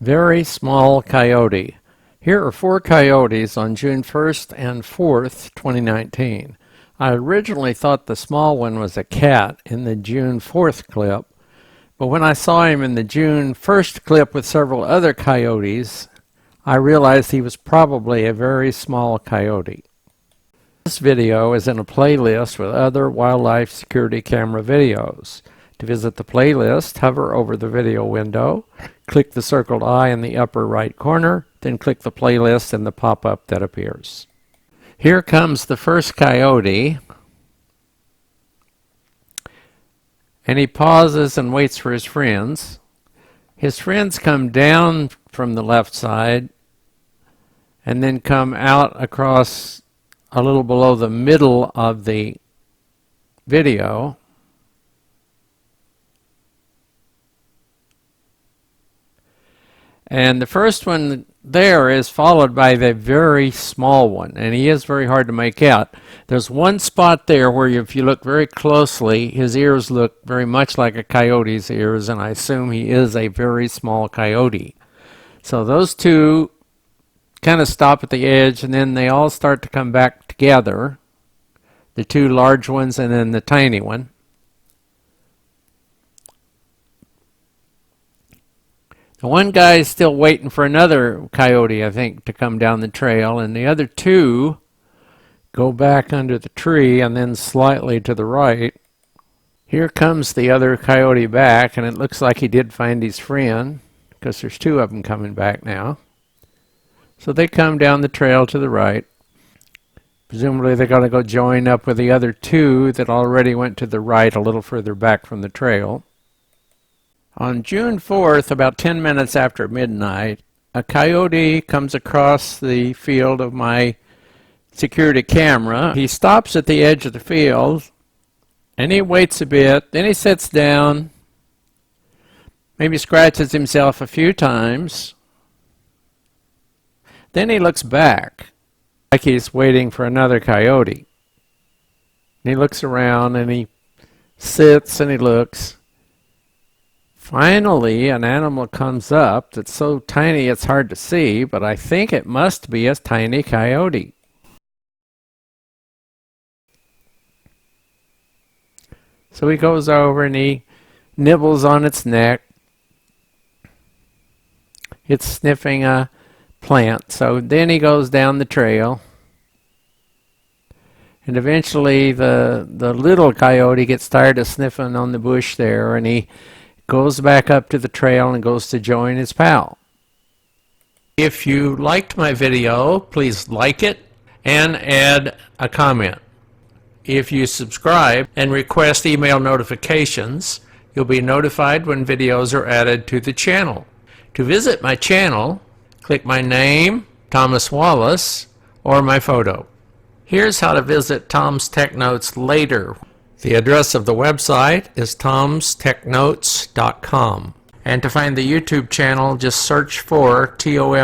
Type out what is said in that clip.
Very small coyote. Here are 4 coyotes on June 1st and 4th, 2019. I originally thought the small one was a cat in the June 4th clip, but when I saw him in the June 1st clip with several other coyotes, I realized he was probably a very small coyote. This video is in a playlist with other wildlife security camera videos. To visit the playlist, hover over the video window, click the circled eye in the upper right corner, then click the playlist in the pop-up that appears. Here comes the first coyote, and he pauses and waits for his friends. His friends come down from the left side and then come out across a little below the middle of the video. And the first one there is followed by the very small one, and he is very hard to make out. There's one spot there where if you look very closely, his ears look very much like a coyote's ears, and I assume he is a very small coyote. So those two kind of stop at the edge, and then they all start to come back together, the 2 large ones and then the tiny one. The one guy is still waiting for another coyote, I think, to come down the trail, and the other 2 go back under the tree and then slightly to the right. Here comes the other coyote back, and it looks like he did find his friend, because there's 2 of them coming back now. So they come down the trail to the right. Presumably they're going to go join up with the other 2 that already went to the right a little further back from the trail. On June 4th, about 10 minutes after midnight, a coyote comes across the field of my security camera. He stops at the edge of the field, and he waits a bit. Then he sits down, maybe scratches himself a few times. Then he looks back, like he's waiting for another coyote. And he looks around, and he sits, and he looks. Finally, an animal comes up that's so tiny it's hard to see, but I think it must be a tiny coyote. So he goes over and he nibbles on its neck. It's sniffing a plant. So then he goes down the trail. And eventually the little coyote gets tired of sniffing on the bush there, and he goes back up to the trail and goes to join his pal. If you liked my video, please like it and add a comment. If you subscribe and request email notifications, you'll be notified when videos are added to the channel. To visit my channel, click my name, Thomas Wallace, or my photo. Here's how to visit Tom's Tech Notes later. The address of the website is tomstechnotes.com. And to find the YouTube channel, just search for TOMSTDA.